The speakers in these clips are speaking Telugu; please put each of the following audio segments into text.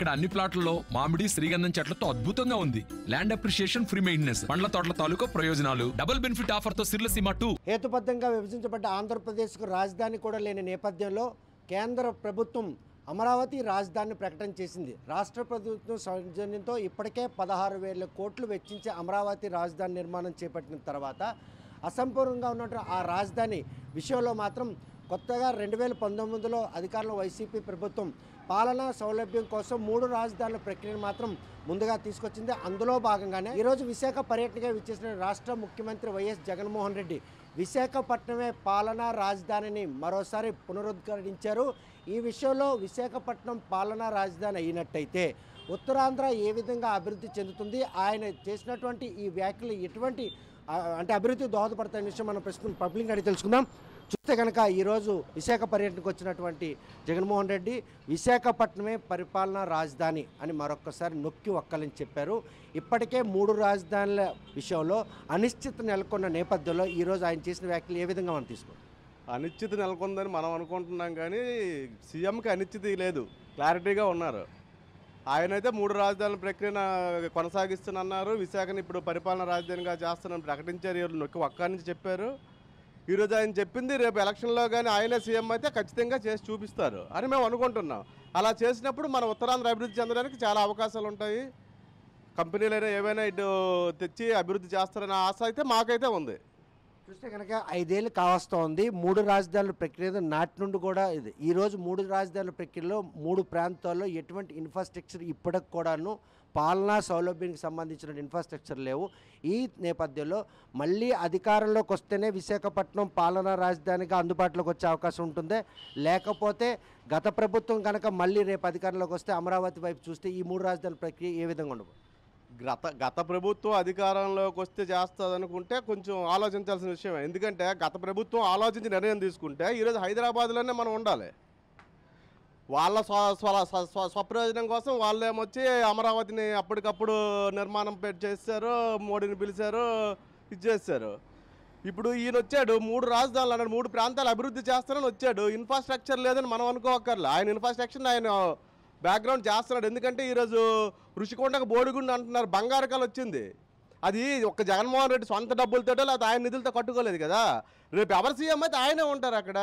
ఇక్కడ అన్ని ప్లాట్లలో మామిడి శ్రీగంధం చెట్లతో అద్భుతంగా ఉంది. ల్యాండ్ అప్రిషియేషన్, ఫ్రీ మెయింటెనెన్స్, పండ్ల తోటల తాలూకా ప్రయోజనాలు, డబుల్ బెనిఫిట్ ఆఫర్ తో సిర్లసీమ 2. హేతుబద్ధంగా విభజించబడ్డ ఆంధ్రప్రదేశ్కు రాజధాని కూడా లేని నేపథ్యంలో కేంద్ర ప్రభుత్వం అమరావతి రాజధానిని ప్రకటన చేసింది. రాష్ట్ర ప్రభుత్వం సౌజన్యంతో ఇప్పటికే 16,000 కోట్లు వెచ్చించి అమరావతి రాజధాని నిర్మాణం చేపట్టిన తర్వాత అసంపూర్ణంగా ఉన్నట్టు ఆ రాజధాని విషయంలో మాత్రం కొత్తగా 2019లో అధికారంలో వైసీపీ ప్రభుత్వం పాలనా సౌలభ్యం కోసం 3 రాజధానుల ప్రక్రియను మాత్రం ముందుగా తీసుకొచ్చింది. అందులో భాగంగానే ఈరోజు విశాఖ పర్యటనగా విచ్చేసిన రాష్ట్ర ముఖ్యమంత్రి వైఎస్ జగన్మోహన్ రెడ్డి విశాఖపట్నమే పాలనా రాజధానిని మరోసారి పునరుద్ధరించారు. ఈ విషయంలో విశాఖపట్నం పాలనా రాజధాని అయినట్టయితే ఉత్తరాంధ్ర ఏ విధంగా అభివృద్ధి చెందుతుంది, ఆయన చేసినటువంటి ఈ వ్యాఖ్యలు ఎటువంటి అంటే అభివృద్ధి దోహదపడతాయనే విషయం మనం ప్రస్తుతం పబ్లిక్ అడిగి తెలుసుకుందాం. చూస్తే కనుక ఈరోజు విశాఖ పర్యటనకు వచ్చినటువంటి జగన్మోహన్ రెడ్డి విశాఖపట్నమే పరిపాలనా రాజధాని అని మరొక్కసారి నొక్కి ఒక్కలని చెప్పారు. ఇప్పటికే 3 రాజధానుల విషయంలో అనిశ్చిత నెలకొన్న నేపథ్యంలో ఈరోజు ఆయన చేసిన వ్యాఖ్యలు ఏ విధంగా మనం తీసుకోవాలి? అనిశ్చితి నెలకొందని మనం అనుకుంటున్నాం, కానీ సీఎంకి అనిశ్చితి లేదు, క్లారిటీగా ఉన్నారు. ఆయనైతే 3 రాజధానుల ప్రక్రియను కొనసాగిస్తున్నారు. విశాఖని ఇప్పుడు పరిపాలనా రాజధానిగా చేస్తానని ప్రకటించారు. ఈరోజు నొక్కి ఒక్క నుంచి చెప్పారు. ఈరోజు ఆయన చెప్పింది రేపు ఎలక్షన్లో కానీ ఆయనే సీఎం అయితే ఖచ్చితంగా చేసి చూపిస్తారు అని మేము అనుకుంటున్నాం. అలా చేసినప్పుడు మన ఉత్తరాంధ్ర అభివృద్ధి చెందడానికి చాలా అవకాశాలు ఉంటాయి. కంపెనీలైనా ఏవైనా ఇటు తెచ్చి అభివృద్ధి చేస్తారనే ఆశ అయితే మాకైతే ఉంది. చూస్తే కనుక 5 ఏళ్ళు కావస్తోంది 3 రాజధానుల ప్రక్రియ నాటి నుండి కూడా ఇది. ఈరోజు 3 రాజధానుల ప్రక్రియలో 3 ప్రాంతాల్లో ఎటువంటి ఇన్ఫ్రాస్ట్రక్చర్ ఇప్పటికి కూడాను పాలనా సౌలభ్యానికి సంబంధించిన ఇన్ఫ్రాస్ట్రక్చర్ లేవు. ఈ నేపథ్యంలో మళ్ళీ అధికారంలోకి వస్తేనే విశాఖపట్నం పాలనా రాజధానిగా అందుబాటులోకి వచ్చే అవకాశం ఉంటుందే, లేకపోతే గత ప్రభుత్వం కనుక మళ్ళీ రేపు అధికారంలోకి వస్తే అమరావతి వైపు చూస్తే ఈ 3 రాజధానుల ప్రక్రియ ఏ విధంగా ఉండదు? గత ప్రభుత్వం అధికారంలోకి వస్తే చేస్తుంది అనుకుంటే కొంచెం ఆలోచించాల్సిన విషయం. ఎందుకంటే గత ప్రభుత్వం ఆలోచించి నిర్ణయం తీసుకుంటే ఈరోజు హైదరాబాద్లోనే మనం ఉండాలి. వాళ్ళ స్వప్రయోజనం కోసం వాళ్ళేమొచ్చి అమరావతిని అప్పటికప్పుడు నిర్మాణం చేశారు, మోడీని పిలిచారు, ఇది చేశారు. ఇప్పుడు ఈయన వచ్చాడు 3 రాజధానులు అన్నాడు, 3 ప్రాంతాలు అభివృద్ధి చేస్తానని వచ్చాడు. ఇన్ఫ్రాస్ట్రక్చర్ లేదని మనం అనుకోకర్లే. ఆయన ఇన్ఫ్రాస్ట్రక్చర్ ఆయన బ్యాక్గ్రౌండ్ చేస్తున్నాడు. ఎందుకంటే ఈరోజు ఋషికొండకు బోడిగుండు అంటున్నారు, బంగారకాలు వచ్చింది. అది ఒక జగన్మోహన్ రెడ్డి సొంత డబ్బులతోటో లేకపోతే ఆయన నిధులతో కట్టుకోలేదు కదా. రేపు ఎవరు సీఎం అయితే ఆయనే ఉంటారు అక్కడ.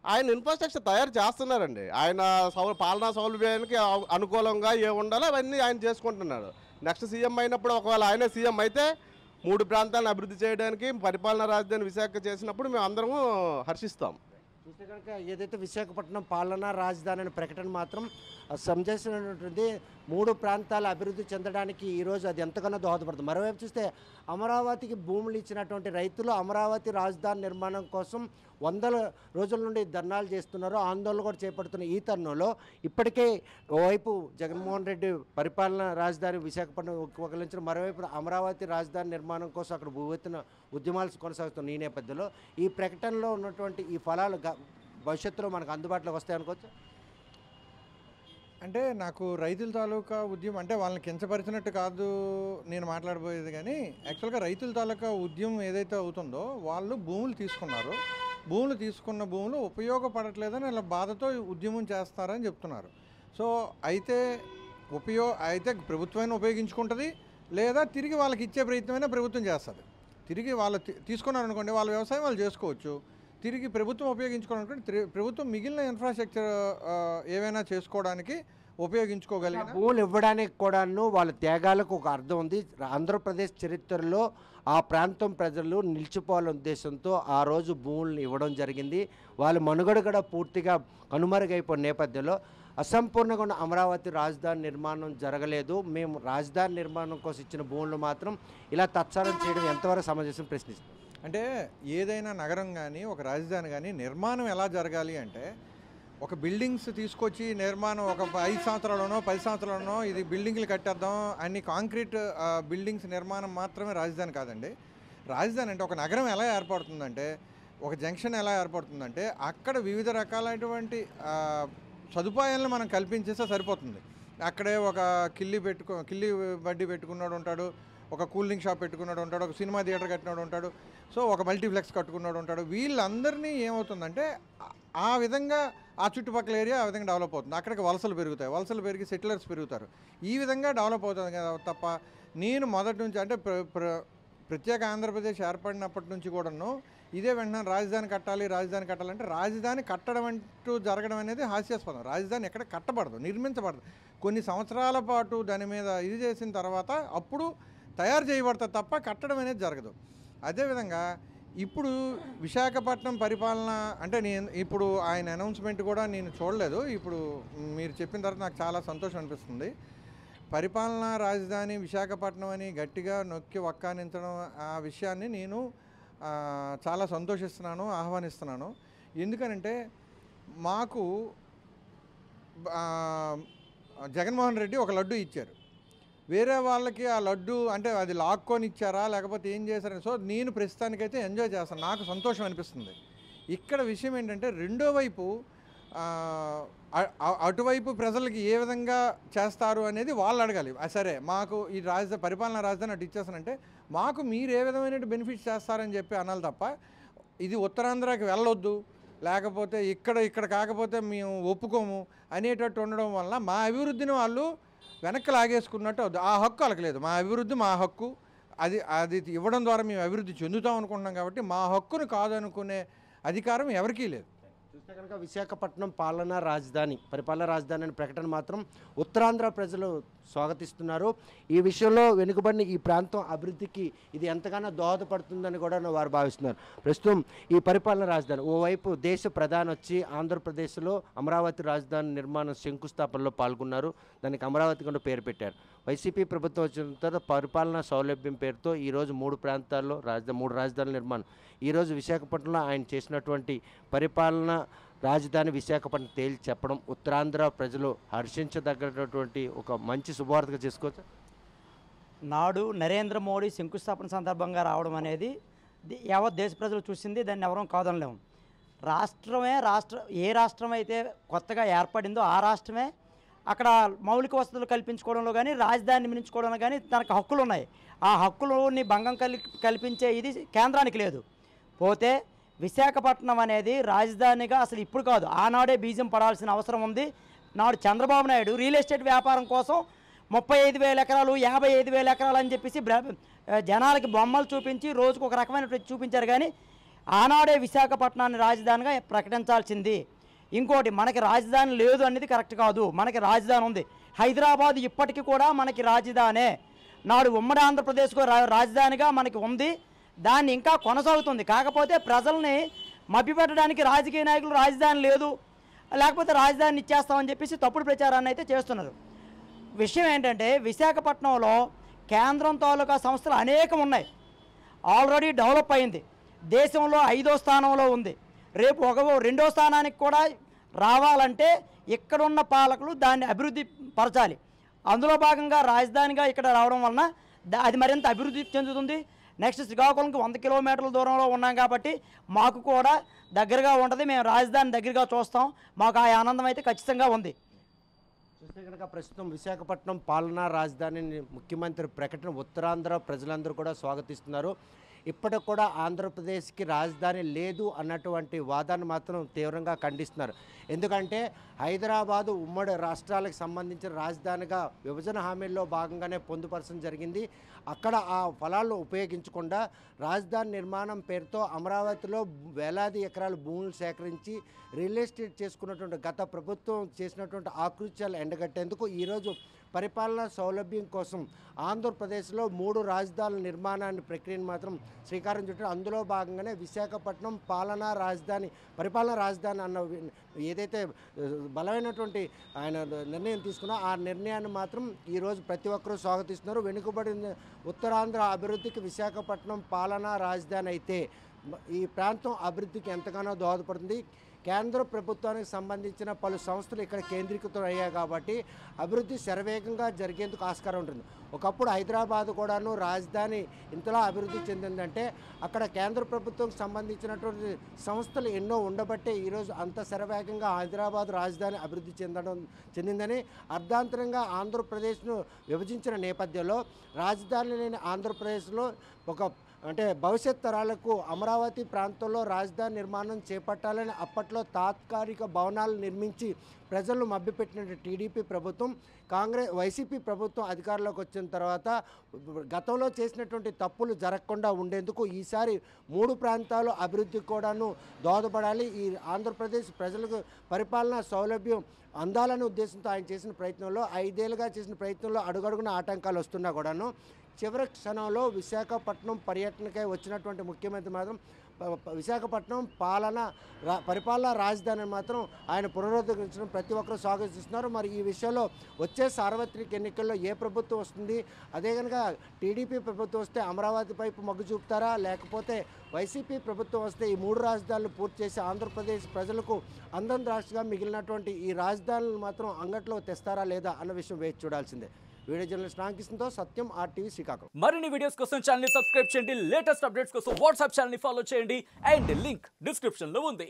ఆయన ఇన్ఫ్రాస్ట్రక్చర్ తయారు చేస్తున్నారండి. ఆయన పాలనా సౌలభ్యానికి అనుకూలంగా ఏ ఉండాలో అవన్నీ ఆయన చేసుకుంటున్నాడు. నెక్స్ట్ సీఎం అయినప్పుడు ఒకవేళ ఆయనే సీఎం అయితే 3 ప్రాంతాలను అభివృద్ధి చేయడానికి పరిపాలనా రాజధాని విశాఖ చేసినప్పుడు మేము అందరము హర్షిస్తాం. చూస్తే కనుక ఏదైతే విశాఖపట్నం పాలనా రాజధాని అనే ప్రకటన మాత్రం సంజేసినటువంటి 3 ప్రాంతాల అభివృద్ధి చెందడానికి ఈరోజు అది ఎంతగానో దోహదపడుతుంది. మరోవైపు చూస్తే అమరావతికి భూములు ఇచ్చినటువంటి రైతులు అమరావతి రాజధాని నిర్మాణం కోసం 100 రోజుల నుండి ధర్నాలు చేస్తున్నారు, ఆందోళన కూడా చేపడుతున్న ఈ తరుణంలో ఇప్పటికే ఓవైపు జగన్మోహన్ రెడ్డి పరిపాలనా రాజధాని విశాఖపట్నం ఒకలించిన, మరోవైపు అమరావతి రాజధాని నిర్మాణం కోసం అక్కడ భూవెత్తున ఉద్యమాలు కొనసాగుతున్న ఈ నేపథ్యంలో ఈ ప్రకటనలో ఉన్నటువంటి ఈ ఫలాలు భవిష్యత్తులో మనకు అందుబాటులోకి వస్తాయి అనుకోవచ్చు. అంటే నాకు రైతుల తాలూకా ఉద్యమం అంటే వాళ్ళని కించపరిచినట్టు కాదు నేను మాట్లాడబోయేది, కానీ యాక్చువల్గా రైతుల తాలూకా ఉద్యమం ఏదైతే అవుతుందో వాళ్ళు భూములు తీసుకున్నారు, తీసుకున్న భూములు ఉపయోగపడట్లేదని వాళ్ళ బాధతో ఉద్యమం చేస్తారని చెప్తున్నారు. సో అయితే ప్రభుత్వమైనా ఉపయోగించుకుంటుంది, లేదా తిరిగి వాళ్ళకి ఇచ్చే ప్రయత్నమైనా ప్రభుత్వం చేస్తుంది. తిరిగి వాళ్ళు తీసుకున్నారు అనుకోండి, వాళ్ళ వ్యవసాయం వాళ్ళు చేసుకోవచ్చు. తిరిగి ప్రభుత్వం ఉపయోగించుకోవాలనుకుంటే ప్రభుత్వం మిగిలిన ఇన్ఫ్రాస్ట్రక్చర్ ఏవైనా చేసుకోవడానికి ఉపయోగించుకోగలిగిన భూములు ఇవ్వడానికి కూడాను వాళ్ళ త్యాగాలకు ఒక అర్థం ఉంది. ఆంధ్రప్రదేశ్ చరిత్రలో ఆ ప్రాంతం ప్రజలు నిలిచిపోవాలనే ఉద్దేశంతో ఆ రోజు భూములను ఇవ్వడం జరిగింది. వాళ్ళ మనుగడ కూడా పూర్తిగా కనుమరుగైపోయిన నేపథ్యంలో అసంపూర్ణంగా ఉన్న అమరావతి రాజధాని నిర్మాణం జరగలేదు. మేము రాజధాని నిర్మాణం కోసం ఇచ్చిన భూములు మాత్రం ఇలా తత్సారం చేయడం ఎంతవరకు సమంజసం ప్రశ్నిస్తాం. అంటే ఏదైనా నగరం కానీ ఒక రాజధాని కానీ నిర్మాణం ఎలా జరగాలి అంటే ఒక బిల్డింగ్స్ తీసుకొచ్చి నిర్మాణం ఒక 5 సంవత్సరాలనో 10 సంవత్సరాలనో ఇది బిల్డింగ్లు కట్టేద్దాం అన్ని కాంక్రీట్ బిల్డింగ్స్ నిర్మాణం మాత్రమే రాజధాని కాదండి. రాజధాని అంటే ఒక నగరం ఎలా ఏర్పడుతుందంటే, ఒక జంక్షన్ ఎలా ఏర్పడుతుందంటే అక్కడ వివిధ రకాలైనటువంటి సదుపాయాలను మనం కల్పించేస్తే సరిపోతుంది. అక్కడే ఒక కిల్లి బడ్డీ పెట్టుకున్నాడు ఉంటాడు, ఒక కూలింగ్ షాప్ పెట్టుకున్నాడు ఉంటాడు, ఒక సినిమా థియేటర్ కట్టినాడు ఉంటాడు, సో ఒక మల్టీప్లెక్స్ కట్టుకున్నాడు ఉంటాడు. వీళ్ళందరినీ ఏమవుతుందంటే ఆ విధంగా ఆ చుట్టుపక్కల ఏరియా ఆ విధంగా డెవలప్ అవుతుంది. అక్కడికి వలసలు పెరుగుతాయి, వలసలు పెరిగి సెటిలర్స్ పెరుగుతారు. ఈ విధంగా డెవలప్ అవుతుంది కదా తప్ప నేను మొదటి నుంచి అంటే ప్రత్యేక ఆంధ్రప్రదేశ్ ఏర్పడినప్పటి నుంచి కూడాను ఇదే వెంటనే రాజధాని కట్టాలంటే రాజధాని కట్టడం అంటూ జరగడం అనేది హాస్యాస్పదం. రాజధాని ఎక్కడ కట్టబడదు, నిర్మించబడదు. కొన్ని సంవత్సరాల పాటు దాని మీద ఇది చేసిన తర్వాత అప్పుడు తయారు చేయబడతా తప్ప కట్టడం అనేది జరగదు. అదేవిధంగా ఇప్పుడు విశాఖపట్నం పరిపాలన అంటే నేను ఇప్పుడు ఆయన అనౌన్స్మెంట్ కూడా నేను చూడలేదు. ఇప్పుడు మీరు చెప్పిన తర్వాత నాకు చాలా సంతోషం అనిపిస్తుంది. పరిపాలనా రాజధాని విశాఖపట్నం అని గట్టిగా నొక్కి వక్కానించడం ఆ విషయాన్ని నేను చాలా సంతోషిస్తున్నాను, ఆహ్వానిస్తున్నాను. ఎందుకనంటే మాకు జగన్మోహన్ రెడ్డి ఒక లడ్డు ఇచ్చారు, వేరే వాళ్ళకి ఆ లడ్డు అంటే అది లాక్కొని ఇచ్చారా లేకపోతే ఏం చేశారని. సో నేను ప్రస్తుతానికైతే ఎంజాయ్ చేస్తాను, నాకు సంతోషం అనిపిస్తుంది. ఇక్కడ విషయం ఏంటంటే రెండో వైపు అటువైపు ప్రజలకి ఏ విధంగా చేస్తారు అనేది వాళ్ళు అడగాలి. సరే మాకు ఈ పరిపాలనా రాజధాని అటు ఇచ్చేస్తానంటే మాకు మీరు ఏ విధమైన బెనిఫిట్స్ చేస్తారని చెప్పి అనాలి తప్ప ఇది ఉత్తరాంధ్రకి వెళ్ళొద్దు లేకపోతే ఇక్కడ కాకపోతే మేము ఒప్పుకోము అనేటట్టు ఉండడం వల్ల మా అభివృద్ధిని వాళ్ళు వెనక్కి లాగేసుకున్నట్టు అవుతుంది. ఆ హక్కు వాళ్ళకి లేదు. మా అభివృద్ధి మా హక్కు, అది ఇవ్వడం ద్వారా మేము అభివృద్ధి చెందుతాం అనుకుంటున్నాం కాబట్టి మా హక్కును కాదనుకునే అధికారం ఎవరికీ లేదు. చూస్తే కనుక విశాఖపట్నం పరిపాలనా రాజధాని అనే ప్రకటన మాత్రం ఉత్తరాంధ్ర ప్రజలు స్వాగతిస్తున్నారు. ఈ విషయంలో వెనుకబడిన ఈ ప్రాంతం అభివృద్ధికి ఇది ఎంతగానో దోహదపడుతుందని కూడా వారు భావిస్తున్నారు. ప్రస్తుతం ఈ పరిపాలనా రాజధాని ఓవైపు దేశ ప్రధాని వచ్చి ఆంధ్రప్రదేశ్లో అమరావతి రాజధాని నిర్మాణం శంకుస్థాపనలో పాల్గొన్నారు. దానికి అమరావతి కూడా పేరు పెట్టారు. వైసీపీ ప్రభుత్వం వచ్చిన తర్వాత పరిపాలనా సౌలభ్యం పేరుతో ఈరోజు 3 ప్రాంతాల్లో 3 రాజధానుల నిర్మాణం. ఈరోజు విశాఖపట్నంలో ఆయన చేసినటువంటి పరిపాలన రాజధాని విశాఖపట్నం తేల్చి చెప్పడం ఉత్తరాంధ్ర ప్రజలు హర్షించదగ్గటువంటి ఒక మంచి శుభవార్తగా చేసుకోవచ్చు. నాడు నరేంద్ర మోడీ శంకుస్థాపన సందర్భంగా రావడం అనేది యావత్ దేశ ప్రజలు చూసింది, దాన్ని ఎవరూ కాదనలేము. ఏ రాష్ట్రం అయితే కొత్తగా ఏర్పడిందో ఆ రాష్ట్రమే అక్కడ మౌలిక వసతులు కల్పించుకోవడంలో కానీ రాజధాని నిర్మించుకోవడంలో కానీ తనకు హక్కులు ఉన్నాయి. ఆ హక్కులని భంగం కల్పించే ఇది కేంద్రానికి లేదు. పోతే విశాఖపట్నం అనేది రాజధానిగా అసలు ఇప్పుడు కాదు, ఆనాడే బీజం పడాల్సిన అవసరం ఉంది. నాడు చంద్రబాబు నాయుడు రియల్ ఎస్టేట్ వ్యాపారం కోసం 35,000 ఎకరాలు 55,000 ఎకరాలు అని చెప్పేసి జనాలకి బొమ్మలు చూపించి రోజుకు ఒక రకమైన చూపించారు. కానీ ఆనాడే విశాఖపట్నాన్ని రాజధానిగా ప్రకటించాల్సింది. ఇంకోటి, మనకి రాజధాని లేదు అనేది కరెక్ట్ కాదు. మనకి రాజధాని ఉంది. హైదరాబాద్ ఇప్పటికీ కూడా మనకి రాజధానే. నాడు ఉమ్మడి ఆంధ్రప్రదేశ్కు రాజధానిగా మనకి ఉంది, దాన్ని ఇంకా కొనసాగుతుంది. కాకపోతే ప్రజల్ని మభ్యపెట్టడానికి రాజకీయ నాయకులు రాజధాని లేదు లేకపోతే రాజధానిని ఇచ్చేస్తామని చెప్పేసి తప్పుడు ప్రచారాన్ని అయితే చేస్తున్నారు. విషయం ఏంటంటే విశాఖపట్నంలో కేంద్రం తాలూకా సంస్థలు అనేకం ఉన్నాయి. ఆల్రెడీ డెవలప్ అయింది, దేశంలో 5వ స్థానంలో ఉంది. రేపు 2వ స్థానానికి కూడా రావాలంటే ఇక్కడున్న పాలకులు దాన్ని అభివృద్ధి పరచాలి. అందులో భాగంగా రాజధానిగా ఇక్కడ రావడం వలన అది మరింత అభివృద్ధి చెందుతుంది. నెక్స్ట్ శ్రీకాకుళంకి 100 కిలోమీటర్ల దూరంలో ఉన్నాం కాబట్టి మాకు కూడా దగ్గరగా ఉంటుంది. మేము రాజధాని దగ్గరగా చూస్తాం. మాకు ఆ ఆనందం అయితే ఖచ్చితంగా ఉంది. చూస్తే కనుక ప్రస్తుతం విశాఖపట్నం పాలనా రాజధాని ముఖ్యమంత్రి ప్రకటన ఉత్తరాంధ్ర ప్రజలందరూ కూడా స్వాగతిస్తున్నారు. ఇప్పటికి కూడా ఆంధ్రప్రదేశ్కి రాజధాని లేదు అన్నటువంటి వాదాన్ని మాత్రం తీవ్రంగా ఖండిస్తున్నారు. ఎందుకంటే హైదరాబాదు ఉమ్మడి రాష్ట్రాలకు సంబంధించిన రాజధానిగా విభజన హామీల్లో భాగంగానే పొందుపరచడం జరిగింది. అక్కడ ఆ ఫలాలను ఉపయోగించకుండా రాజధాని నిర్మాణం పేరుతో అమరావతిలో వేలాది ఎకరాల భూములు సేకరించి రియల్ ఎస్టేట్ చేసుకున్నటువంటి గత ప్రభుత్వం చేసినటువంటి ఆకృత్యాలు ఎండగట్టేందుకు ఈరోజు పరిపాలనా సౌలభ్యం కోసం ఆంధ్రప్రదేశ్లో 3 రాజధానుల నిర్మాణాన్ని ప్రక్రియను మాత్రం శ్రీకారం చుట్టారు. అందులో భాగంగానే విశాఖపట్నం పరిపాలనా రాజధాని అన్న ఏదైతే బలమైనటువంటి ఆయన నిర్ణయం తీసుకున్నా ఆ నిర్ణయాన్ని మాత్రం ఈరోజు ప్రతి ఒక్కరూ స్వాగతిస్తున్నారు. వెనుకబడిన ఉత్తరాంధ్ర అభివృద్ధికి విశాఖపట్నం పాలనా రాజధాని అయితే ఈ ప్రాంతం అభివృద్ధికి ఎంతగానో దోహదపడుతుంది. కేంద్ర ప్రభుత్వానికి సంబంధించిన పలు సంస్థలు ఇక్కడ కేంద్రీకృతం అయ్యాయి కాబట్టి అభివృద్ధి శరవేగంగా జరిగేందుకు ఆస్కారం ఉంటుంది. ఒకప్పుడు హైదరాబాద్ కూడాను రాజధాని ఇంతలా అభివృద్ధి చెందిందంటే అక్కడ కేంద్ర ప్రభుత్వంకి సంబంధించినటువంటి సంస్థలు ఎన్నో ఉండబట్టే ఈరోజు అంత శరవేగంగా హైదరాబాద్ రాజధాని అభివృద్ధి చెందిందని అర్ధాంతరంగా ఆంధ్రప్రదేశ్ను విభజించిన నేపథ్యంలో రాజధాని లేని ఆంధ్రప్రదేశ్లో ఒక అంటే భవిష్యత్ తరాలకు అమరావతి ప్రాంతంలో రాజధాని నిర్మాణం చేపట్టాలని అప్పట్లో తాత్కాలిక భవనాలు నిర్మించి ప్రజలను మభ్యపెట్టిన టీడీపీ ప్రభుత్వం వైసీపీ ప్రభుత్వం అధికారంలోకి వచ్చిన తర్వాత గతంలో చేసినటువంటి తప్పులు జరగకుండా ఉండేందుకు ఈసారి 3 ప్రాంతాలు అభివృద్ధికి కూడాను దోహదపడాలి, ఈ ఆంధ్రప్రదేశ్ ప్రజలకు పరిపాలనా సౌలభ్యం అందాలనే ఉద్దేశంతో ఆయన చేసిన ప్రయత్నంలో 5 ఏళ్ళుగా చేసిన ప్రయత్నంలో అడుగడుగున ఆటంకాలు వస్తున్నా కూడాను చివరి క్షణంలో విశాఖపట్నం పర్యటనకై వచ్చినటువంటి ముఖ్యమంత్రి మాత్రం విశాఖపట్నం పరిపాలనా రాజధాని మాత్రం ఆయన పునరుద్ధరించడం ప్రతి ఒక్కరూ స్వాగతిస్తున్నారు. మరి ఈ విషయంలో వచ్చే సార్వత్రిక ఎన్నికల్లో ఏ ప్రభుత్వం వస్తుంది, అదే కనుక టీడీపీ ప్రభుత్వం వస్తే అమరావతి వైపు మొగ్గు చూపుతారా, లేకపోతే వైసీపీ ప్రభుత్వం వస్తే ఈ 3 రాజధానులు పూర్తి చేసి ఆంధ్రప్రదేశ్ ప్రజలకు అందం రాష్ట్రంగా మిగిలినటువంటి ఈ రాజధానులు మాత్రం అంగట్లో తెస్తారా లేదా అన్న విషయం వేచి చూడాల్సిందే. వీడియో జర్నలిస్ట్ రామకృష్ణతో సత్యం, RTV శ్రీకాకుళం. మరిన్ని వీడియోస్ కోసం ఛానల్ ని సబ్స్క్రైబ్ చేయండి, లేటెస్ట్ అప్డేట్స్ కోసం వాట్సాప్ ఛానల్ ని ఫాలో చేయండి అండ్ లింక్ డిస్క్రిప్షన్ లో ఉంది.